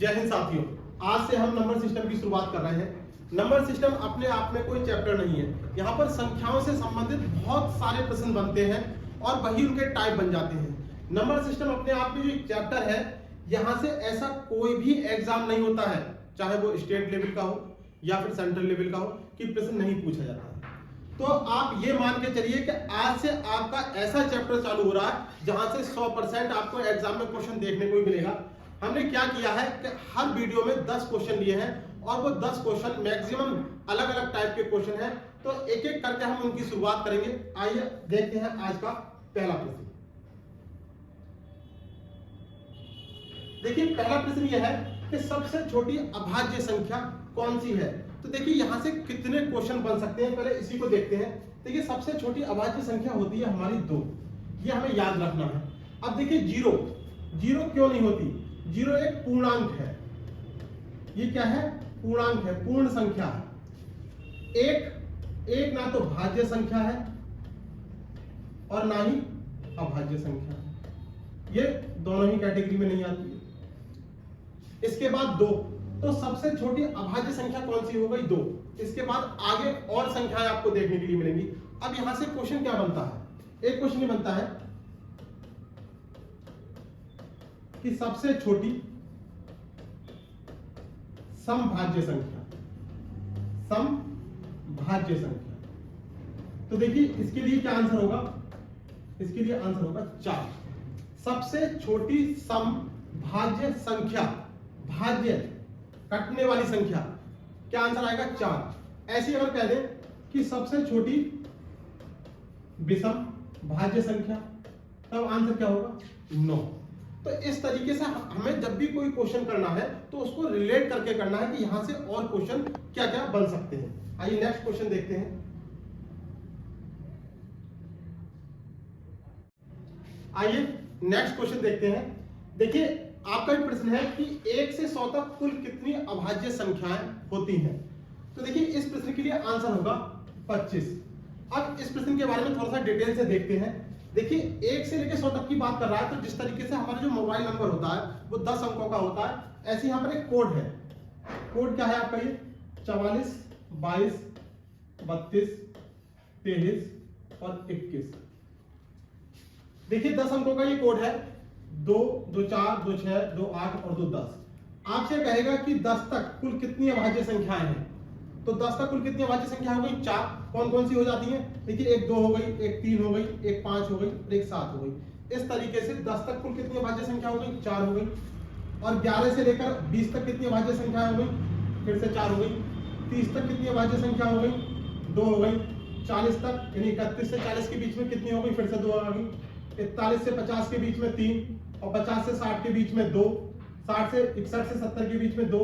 जय हिंद साथियों, आज से हम नंबर सिस्टम की शुरुआत कर रहे हैं। नंबर सिस्टम अपने आप में कोई चैप्टर नहीं है। यहाँ पर संख्याओं से संबंधित बहुत सारे प्रश्न बनते हैं और वही उनके टाइप बन जाते हैं। नंबर सिस्टम अपने आप में जो एक चैप्टर है, यहाँ से ऐसा कोई भी एग्जाम नहीं होता है, चाहे वो स्टेट लेवल का हो या फिर सेंट्रल लेवल का हो, कि प्रश्न नहीं पूछा जाता है। तो आप ये मान के चलिए कि आज से आपका ऐसा चैप्टर चालू हो रहा है जहां से 100% आपको एग्जाम में क्वेश्चन देखने को ही मिलेगा। हमने क्या किया है कि हर वीडियो में 10 क्वेश्चन लिए हैं और वो 10 क्वेश्चन मैक्सिमम अलग अलग टाइप के क्वेश्चन हैं। तो एक एक करके हम उनकी शुरुआत करेंगे। आइए देखते हैं आज का पहला प्रश्न। देखिए, पहला प्रश्न यह है कि सबसे छोटी अभाज्य संख्या कौन सी है। तो देखिए, यहां से कितने क्वेश्चन बन सकते हैं, पहले इसी को देखते हैं। देखिए, सबसे छोटी अभाज्य संख्या होती है हमारी 2, ये हमें याद रखना है। अब देखिए, जीरो क्यों नहीं होती? जीरो एक पूर्णांक है। ये क्या है? पूर्णांक है, पूर्ण संख्या है। एक ना तो भाज्य संख्या है और ना ही अभाज्य संख्या है, ये दोनों ही कैटेगरी में नहीं आती है। इसके बाद 2, तो सबसे छोटी अभाज्य संख्या कौन सी हो गई? 2। इसके बाद आगे और संख्याएं आपको देखने के लिए मिलेंगी। अब यहां से क्वेश्चन क्या बनता है? एक क्वेश्चन ये बनता है कि सबसे छोटी समभाज्य संख्या, समभाज्य संख्या। तो देखिए, इसके लिए क्या आंसर होगा? इसके लिए आंसर होगा 4। सबसे छोटी समभाज्य संख्या, भाज्य कटने वाली संख्या, क्या आंसर आएगा? 4। ऐसी अगर कह दें कि सबसे छोटी विषम भाज्य संख्या, तब आंसर क्या होगा? 9। तो इस तरीके से हमें जब भी कोई क्वेश्चन करना है तो उसको रिलेट करके करना है कि यहां से और क्वेश्चन क्या क्या बन सकते हैं। आइए नेक्स्ट क्वेश्चन देखते हैं। आइए नेक्स्ट क्वेश्चन देखते हैं। देखिए, आपका भी प्रश्न है कि 1 से 100 तक कुल कितनी अभाज्य संख्याएं होती हैं। तो देखिए, इस प्रश्न के लिए आंसर होगा 25। अब इस प्रश्न के बारे में थोड़ा सा डिटेल से देखते हैं। देखिए, 1 से लेकर 100 तक की बात कर रहा है, तो जिस तरीके से हमारा जो मोबाइल नंबर होता है वो 10 अंकों का होता है, ऐसे यहाँ पर एक कोड है। कोड क्या है आपका? ये 44 22 32 23 और 21। देखिए, 10 अंकों का ये कोड है। 2 2 4 2 6 2 8 और 2 10। आपसे कहेगा कि 10 तक कुल कितनी अभाज्य संख्याएं हैं। तो 10 तक कुल कितनी अभाज्य संख्या हो गई? 4। कौन कौन सी हो जाती है? देखिए, एक 2 हो गई, एक 3 हो गई, एक 5 हो गई और एक 7 हो गई। इस तरीके से 10 तक कुल कितनी अभाज्य संख्या हो गई? 4 हो गई। और 11 से लेकर 20 तक कितनी अभाज्य संख्या हो गई? फिर से 4 हो गई। 30 तक कितनी अभाज्य संख्या हो गई? 2 हो गई। 40 तक यानी 31 से 40 के बीच में कितनी हो गई? फिर से 2 आ गई। 41 से 50 के बीच में 3 और 50 से 60 के बीच में 2, 60 से 61 से 70 के बीच में 2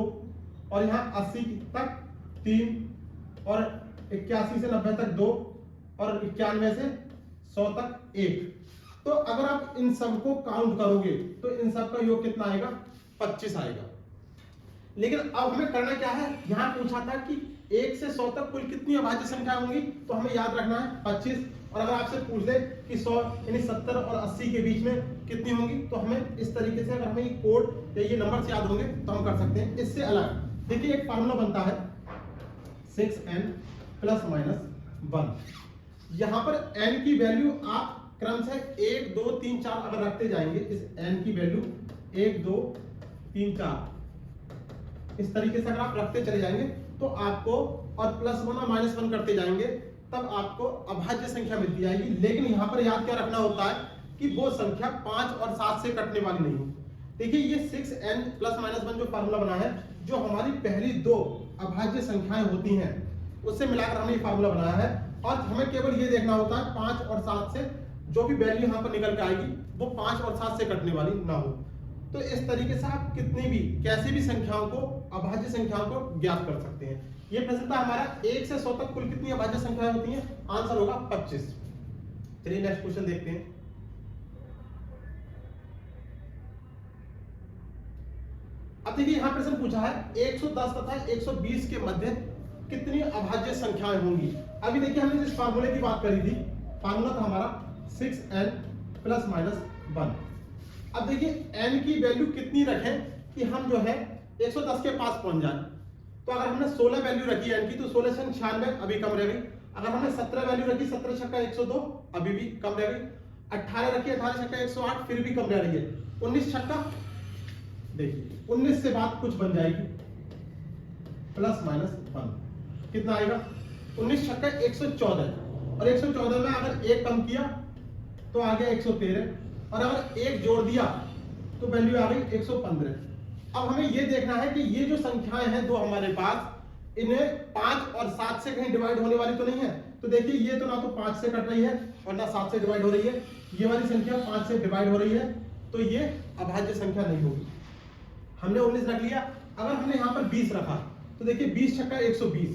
और यहाँ 80 तक 3 और 81 से 90 तक 2 और 91 से 100 तक 1। तो अगर आप इन सबको काउंट करोगे तो इन सब का योग कितना आएगा? 25 आएगा। लेकिन अब हमें करना क्या है? यहां पूछा था कि 1 से 100 तक कुल कितनी अभाज्य संख्या होंगी, तो हमें याद रखना है 25। और अगर आपसे पूछ ले कि 100 यानी 70 और 80 के बीच में कितनी होंगी, तो हमें इस तरीके से, अगर हमें ये कोड या ये नंबर याद होंगे तो हम कर सकते हैं। इससे अलग देखिए, एक फार्मूला बनता है 6n ± 1। यहां पर n की वैल्यू आप क्रमशः 1 2 3 4 अगर रखते जाएंगे, इस n की वैल्यू 1 2 3 4 इस तरीके से अगर आप रखते चले जाएंगे तो आपको, और +1 और -1 करते जाएंगे, तब आपको अभाज्य संख्या मिलती जाएगी। लेकिन यहां पर याद क्या रखना होता है कि वो संख्या 5 और 7 से कटने वाली नहीं हो। देखिए, ये 6n ± 1 जो फार्मूला बना है, जो हमारी पहली 2 अभाज्य संख्याएं होती हैं उससे मिलाकर हमने ये फार्मूला बनाया है। और हमें केवल ये देखना होता है 5 और 7 से जो भी वैल्यू यहाँ पर निकल के आएगी वो 5 और 7 से कटने वाली ना हो। तो इस तरीके से आप कितनी भी, कैसी भी संख्याओं को, अभाज्य संख्याओं को ज्ञात कर सकते हैं। ये प्रश्न था हमारा 1 से 100 तक कुल कितनी अभाज्य संख्याएं होती हैं, आंसर होगा 25। चलिए नेक्स्ट क्वेश्चन देखते हैं। अब देखिए, यहां प्रश्न पूछा है 110 तथा 120 के मध्य कितनी अभाज्य संख्याएं होंगी। अभी देखिए, हमने जिस फार्मूले की बात करी थी, फार्मूला था हमारा 6n ± 1। अब देखिए, n की वैल्यू कितनी रखें कि हम जो है 110 के पास पहुंच जाए। तो अगर हमने 16 वैल्यू रखी n की तो 16 से 96 अभी कम रह गई। अगर हमने 17 वैल्यू रखी 17 छक्का 102 अभी भी कम रह गई। 18 रखी 18 छक्का 108 फिर भी कम रह रही है। 19 छक्का देखिए 19 से बात कुछ बन जाएगी ±1 कितना आएगा 19 छक्का 114 और 114 में अगर एक कम किया तो आ गया 113 और अगर एक जोड़ दिया तो वैल्यू आ गई 115। अब हमें ये देखना है कि ये जो संख्याएं हैं दो हमारे पास इन्हें 5 और 7 से कहीं डिवाइड होने वाली तो नहीं है। तो देखिए ये तो ना तो 5 से कट रही है और ना 7 से डिवाइड हो रही है। ये वाली संख्या 5 से डिवाइड हो रही है तो ये अभाज्य संख्या नहीं होगी। हमने 19 रख लिया। अगर हमने यहां पर 20 रखा तो देखिए 20 छक्का 120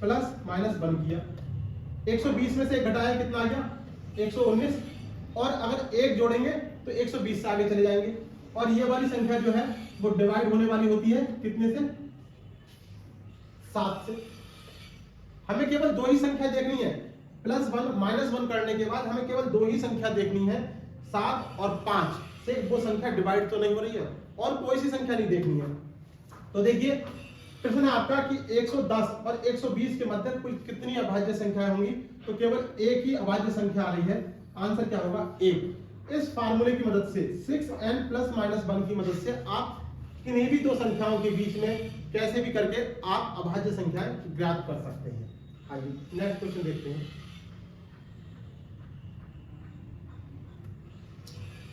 ±1 किया। 120 में से एक घटाया कितना आ गया 119 और अगर एक जोड़ेंगे तो 120 से आगे चले जाएंगे और ये वाली संख्या जो है वो डिवाइड होने वाली होती है कितने से 7 से। हमें केवल दो ही संख्या देखनी है +1 -1 करने के बाद हमें केवल दो ही संख्या देखनी है 7 और 5 से वो संख्या डिवाइड तो नहीं हो रही है और कोई सी संख्या नहीं देखनी है। तो देखिए प्रश्न है आपका कि 110 और 120 के मध्य कुल कितनी अभाज्य संख्याएं होंगी। तो केवल एक ही अभाज्य संख्या आ रही है। आंसर क्या होगा 1। इस फार्मूले की मदद से 6n +-1 की मदद से आप किन्हीं भी दो संख्याओं के बीच में कैसे भी करके आप अभाज्य संख्याएं ज्ञात कर सकते हैं। आइए नेक्स्ट क्वेश्चन देखते हैं।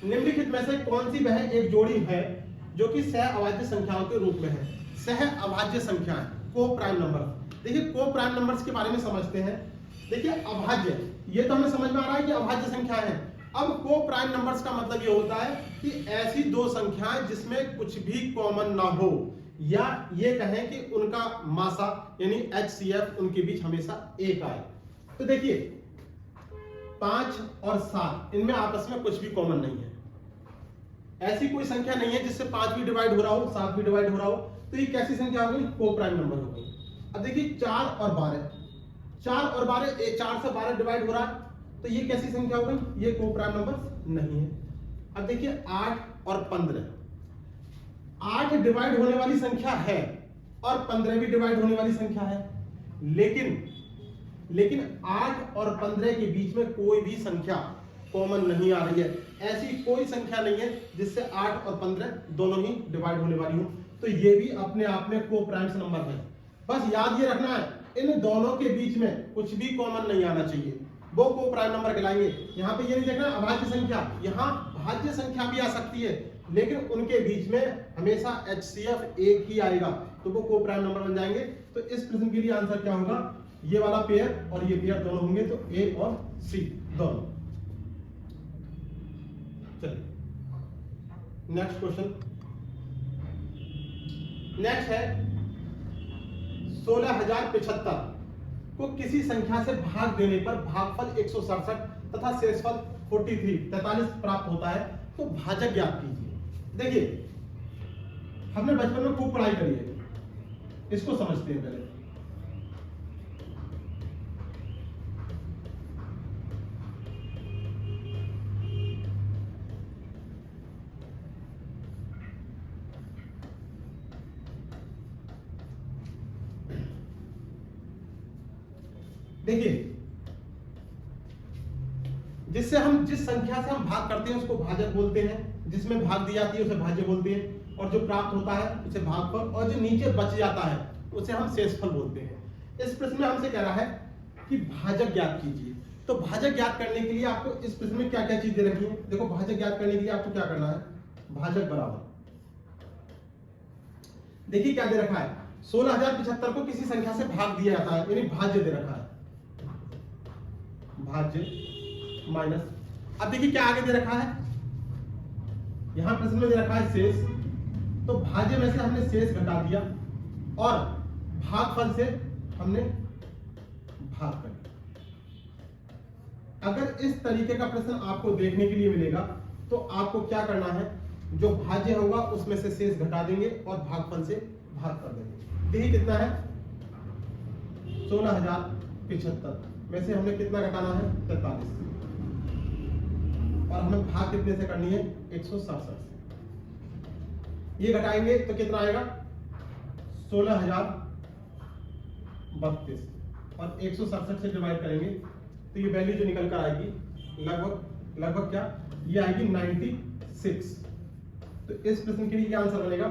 निम्नलिखित में से कौन सी वह एक जोड़ी है जो कि सह अभाज्य संख्याओं के रूप में है। सह अभाज्य संख्याएं को प्राइम नंबर। देखिए को प्राइम नंबर्स के बारे में समझते हैं। देखिए अभाज्य ये तो हमें समझ में आ रहा है कि अभाज्य संख्या है। अब को प्राइम नंबर्स का मतलब ये होता है कि ऐसी दो संख्याएं जिसमें कुछ भी कॉमन ना हो या ये कहें कि उनका मासा यानी HCF उनके बीच हमेशा एक आए। तो देखिए 5 और 7 इनमें आपस में कुछ भी कॉमन नहीं है। ऐसी कोई संख्या नहीं है जिससे 5 भी डिवाइड हो रहा हो 7 भी डिवाइड हो रहा हो। तो ये कैसी संख्या हो गई को प्राइम नंबर हो गई। अब देखिए 4 और 12 4 से 12 डिवाइड हो रहा है तो ये कैसी संख्या हो गई ये को प्राइम नंबर नहीं है। अब देखिए 8 और 15 8 डिवाइड होने वाली संख्या है और 15 भी डिवाइड होने वाली संख्या है लेकिन 8 और 15 के बीच में कोई भी संख्या कॉमन नहीं आ रही है। ऐसी कोई संख्या नहीं है जिससे 8 और 15 दोनों ही डिवाइड होने वाली हो। तो ये भी अपने आप में को प्राइम्स नंबर है। बस याद ये रखना है इन दोनों के बीच में कुछ भी कॉमन नहीं आना चाहिए, वो को प्राइम नंबर कहलाएंगे। यहाँ पे ये नहीं देखना अभाज्य संख्या, यहाँ भाज्य संख्या भी आ सकती है लेकिन उनके बीच में हमेशा HCF एक ही आएगा तो वो को प्राइम नंबर बन जाएंगे। तो इस प्रश्न के लिए आंसर क्या होगा ये वाला पेयर और ये पेयर दोनों होंगे तो A और C दोनों। चलिए नेक्स्ट क्वेश्चन। नेक्स्ट है 16,075 को किसी संख्या से भाग देने पर भागफल 167 तथा शेषफल 43 प्राप्त होता है तो भाजक ज्ञात कीजिए। देखिए हमने बचपन में खूब पढ़ाई करी है, इसको समझते हैं पहले। देखिए जिस संख्या से हम भाग करते हैं उसको भाजक बोलते हैं, जिसमें भाग दी जाती है उसे भाज्य बोलते हैं और जो प्राप्त होता है उसे भागफल और जो नीचे बच जाता है उसे हम शेषफल बोलते हैं। इस प्रश्न में हमसे कह रहा है कि भाजक ज्ञात कीजिए। तो भाजक ज्ञात करने के लिए आपको इस प्रश्न में क्या क्या चीज दे रखी है। देखो भाजक ज्ञात करने के लिए आपको क्या करना है, भाजक बराबर देखिए क्या दे रखा है 16,075 को किसी संख्या से भाग दिया जाता है यानी भाज्य दे रखा है भाज्य माइनस। अब देखिए क्या आगे दे रखा है, यहां प्रश्न में दे रखा है शेष। तो भाज्य में से हमने शेष घटा दिया और भागफल से हमने भाग कर दिया। अगर इस तरीके का प्रश्न आपको देखने के लिए मिलेगा तो आपको क्या करना है, जो भाज्य होगा उसमें से शेष घटा देंगे और भागफल से भाग कर देंगे। देखिए कितना है 16,075 में से हमने कितना घटाना है 43 और हमें भाग कितने से करनी है 167 से। ये घटाएंगे तो कितना आएगा 16,032 और 167 से डिवाइड करेंगे तो ये वैल्यू जो निकल कर आएगी लगभग क्या ये आएगी 96। तो इस प्रश्न के लिए क्या आंसर बनेगा,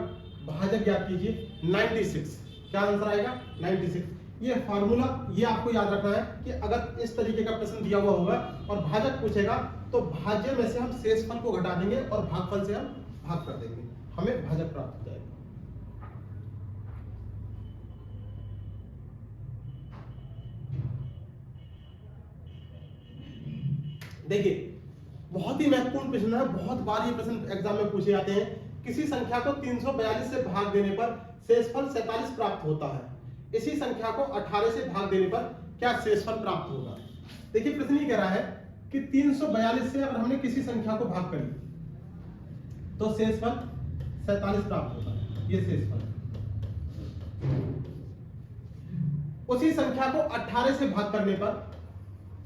भाजक ज्ञात कीजिए 96। क्या आंसर आएगा 96। ये फार्मूला ये आपको याद रखना है कि अगर इस तरीके का प्रश्न दिया हुआ होगा और भाजक पूछेगा तो भाज्य में से हम शेषफल को घटा देंगे और भागफल से हम भाग कर देंगे, हमें भाजक प्राप्त हो जाएगा। देखिए बहुत ही महत्वपूर्ण प्रश्न है, बहुत बार ये प्रश्न एग्जाम में पूछे जाते हैं। किसी संख्या को 342 से भाग देने पर शेषफल 47 प्राप्त होता है, इसी संख्या को 18 से भाग देने पर क्या शेषफल प्राप्त होगा। देखिए प्रश्न ये कह रहा है कि 342 से अगर हमने किसी संख्या को भाग कर लिया तो शेषफल 47 प्राप्त होता है, ये शेषफल। उसी संख्या को 18 से भाग करने पर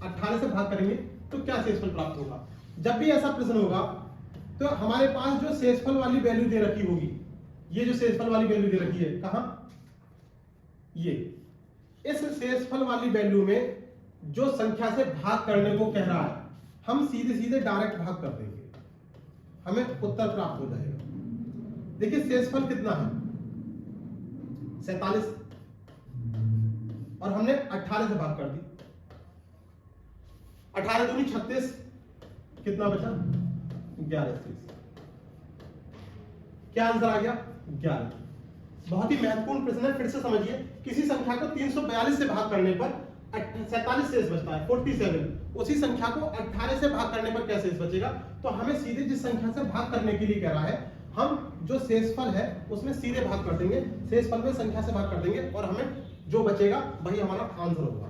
18 से भाग करेंगे तो क्या शेषफल प्राप्त होगा। जब भी ऐसा प्रश्न होगा तो हमारे पास जो शेषफल वाली वैल्यू दे रखी होगी, ये जो शेषफल वाली वैल्यू दे रखी है कहां, ये इस शेषफल वाली वैल्यू में जो संख्या से भाग करने को कह रहा है हम सीधे सीधे डायरेक्ट भाग कर देंगे, हमें उत्तर प्राप्त हो जाएगा। देखिए शेषफल कितना है 47 और हमने 18 से भाग कर दी, 18 दूनी 36, कितना बचा 11 शेष। क्या आंसर आ गया 11। बहुत ही महत्वपूर्ण प्रश्न है, फिर से समझिए। किसी संख्या को 342 से भाग करने पर 47 शेष बचता है 47, उसी संख्या को 18 से भाग करने पर क्या शेष बचेगा। तो हमें सीधे जिस संख्या से भाग करने के लिए कह रहा है हम जो शेषफल है उसमें सीधे भाग कर देंगे, शेषफल में संख्या से भाग कर देंगे और हमें जो बचेगा वही हमारा आंसर होगा।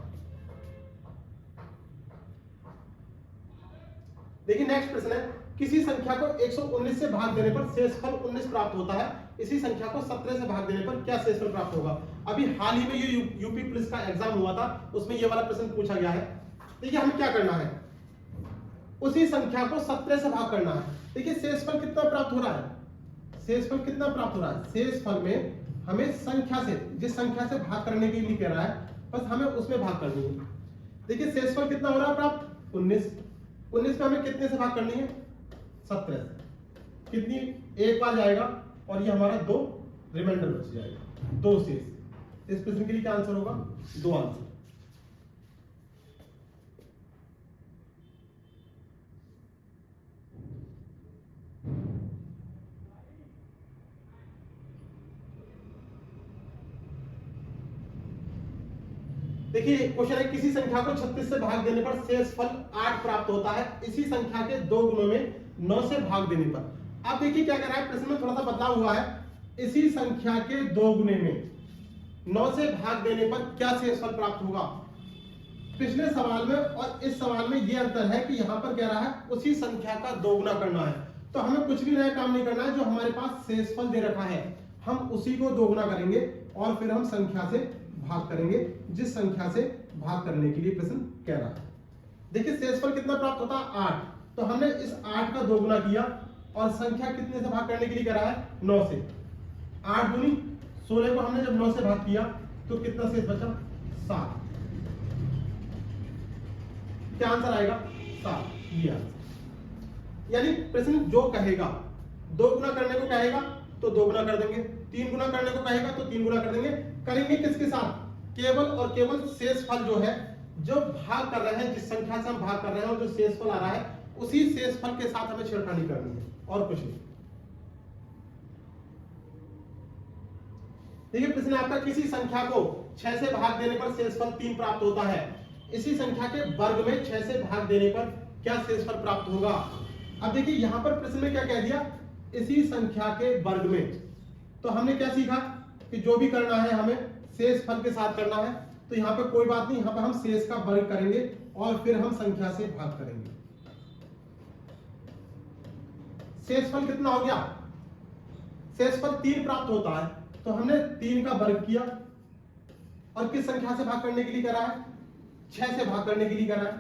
देखिए नेक्स्ट प्रश्न है, किसी संख्या को 119 से भाग देने पर शेषफल 19 प्राप्त होता है, इसी संख्या को 17 से भाग देने पर क्या शेषफल प्राप्त होगा। अभी हाल ही में ये यूपी पुलिस का एग्जाम हुआ था, उसमें ये वाला प्रश्न पूछा गया है। देखिए हमें क्या करना है, उसी संख्या को 17 से भाग करना है। देखिए शेषफल कितना प्राप्त हो रहा है, शेषफल कितना प्राप्त हो रहा है, शेषफल में हमें संख्या से जिस संख्या से भाग करने के लिए कह रहा है बस हमें उसमें भाग करनी है। देखिए शेषफल कितना हो रहा है प्राप्त 19, 19 में हमें कितने से भाग करनी है 17 से, कितनी एक बार जाएगा और ये हमारा 2 रिमाइंडर बच जाएगा, 2 शेष। इस प्रश्न के लिए क्या आंसर होगा 2 आंसर। देखिए क्वेश्चन है, किसी संख्या को 36 से भाग देने पर शेषफल 8 प्राप्त होता है, इसी संख्या के 2 गुणों में 9 से भाग देने पर। अब देखिए क्या कर रहा है, प्रश्न में थोड़ा सा बदलाव हुआ है। इसी संख्या के 2 गुणे में 9 से भाग देने पर क्या शेषफल प्राप्त होगा। पिछले सवाल में और इस सवाल में यह अंतर है कि यहाँ पर कह रहा है उसी संख्या का 2 गुना करना है, तो हमें कुछ भी नया काम नहीं करना है। जो हमारे पास शेषफल दे रखा है हम उसी को 2 गुना करेंगे और फिर हम संख्या से भाग करेंगे जिस संख्या से भाग करने के लिए प्रश्न कह रहा है। देखिए शेषफल कितना प्राप्त होता है 8, तो हमने इस 8 का 2 गुना किया और संख्या कितने से भाग करने के लिए कह रहा है 9 से। 8 दूनी 16 को हमने जब 9 से भाग किया तो कितना शेष बचा 7। क्या आंसर आएगा 7, ये आंसर। यानी प्रश्न जो कहेगा 2 गुना करने को कहेगा तो 2 गुना कर देंगे, 3 गुना करने को कहेगा तो 3 गुना कर देंगे। करेंगे किसके साथ, केवल और केवल शेषफल जो है जो भाग कर रहे हैं, जिस संख्या से हम भाग कर रहे हैं और जो शेषफल आ रहा है उसी शेषफल के साथ हमें छेड़खानी करनी है और कुछ नहीं। देखिए प्रश्न आपका, किसी संख्या को 6 से भाग देने पर शेषफल 3 प्राप्त होता है, इसी संख्या के वर्ग में 6 से भाग देने पर क्या शेषफल प्राप्त होगा। अब देखिए यहां पर प्रश्न में क्या कह दिया, इसी संख्या के वर्ग में। तो हमने क्या सीखा कि जो भी करना है हमें शेषफल के साथ करना है, तो यहाँ पे कोई बात नहीं, यहाँ पे हम शेष का वर्ग करेंगे और फिर हम संख्या से भाग करेंगे। शेषफल कितना हो गया, शेषफल 3 प्राप्त होता है, तो हमने 3 का वर्ग किया और किस संख्या से भाग करने के लिए करा है 6 से भाग करने के लिए करा है।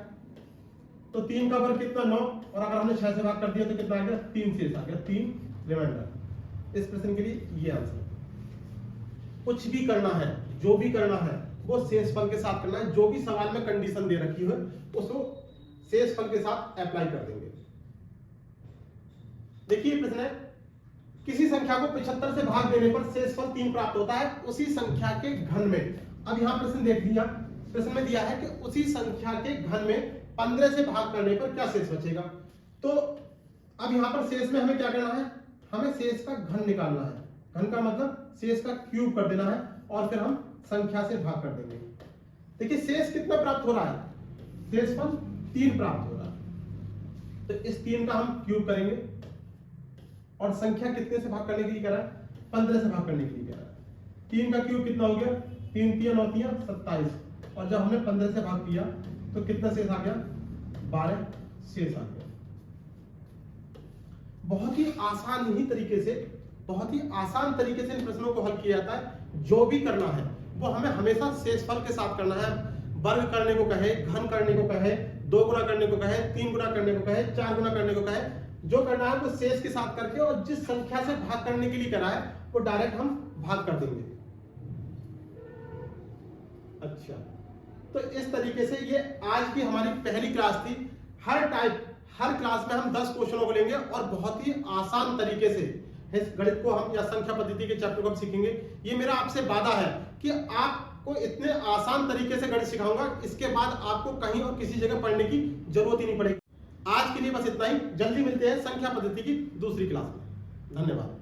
तो 3 का वर्ग कितना 9, और अगर हमने 6 से भाग कर दिया तो कितना आ गया 3 शेष आ गया, 3 रिमाइंडर। इस प्रश्न के लिए ये आंसर। कुछ भी करना है, जो भी करना है वो शेषफल के साथ करना है। जो भी सवाल में कंडीशन दे रखी है उसको शेषफल के साथ अप्लाई कर देंगे। देखिए प्रश्न है, किसी संख्या को 75 से भाग देने पर शेषफल 3 प्राप्त होता है उसी संख्या के घन में। अब यहां प्रश्न देख लिया, प्रश्न में दिया है कि उसी संख्या के घन में 15 से भाग करने पर क्या शेष बचेगा। तो अब यहां पर शेष में हमें क्या करना है, हमें शेष का घन निकालना है। घन का मतलब शेष का क्यूब कर देना है और फिर हम संख्या से भाग कर देंगे। देखिए शेष कितना प्राप्त हो रहा है, शेषफल 3 प्राप्त हो रहा है। तो इस 3 का हम क्यूब करेंगे और संख्या कितने से भाग करने के लिए कह रहा है, 15 से भाग करने के लिए कह रहा है। 3 का क्यूब कितना हो गया, 3 3 9 27, और जब हमने 15 से भाग किया तो कितना शेष आ गया, 12 शेष आ गया। बहुत ही आसान ही तरीके से, बहुत ही आसान तरीके से इन प्रश्नों को हल किया जाता है। जो भी करना है वो हमें हमेशा शेषफल के साथ करना है। वर्ग करने को कहे, घन करने को कहे, 2 गुना करने को कहे, 3 गुना करने को कहे, 4 गुना करने को कहे, जो करना है वो शेष के साथ करके, और जिस संख्या से भाग करने के लिए करा है वो डायरेक्ट हम भाग कर देंगे। अच्छा, तो इस तरीके से ये आज की हमारी पहली क्लास थी। हर क्लास में हम 10 क्वेश्चनों को लेंगे और बहुत ही आसान तरीके से इस गणित को हम या संख्या पद्धति के चैप्टर को हम सीखेंगे। ये मेरा आपसे वादा है कि आपको इतने आसान तरीके से गणित सिखाऊंगा, इसके बाद आपको कहीं और किसी जगह पढ़ने की जरूरत ही नहीं पड़ेगी। आज के लिए बस इतना ही। जल्दी मिलते हैं संख्या पद्धति की दूसरी क्लास में। धन्यवाद।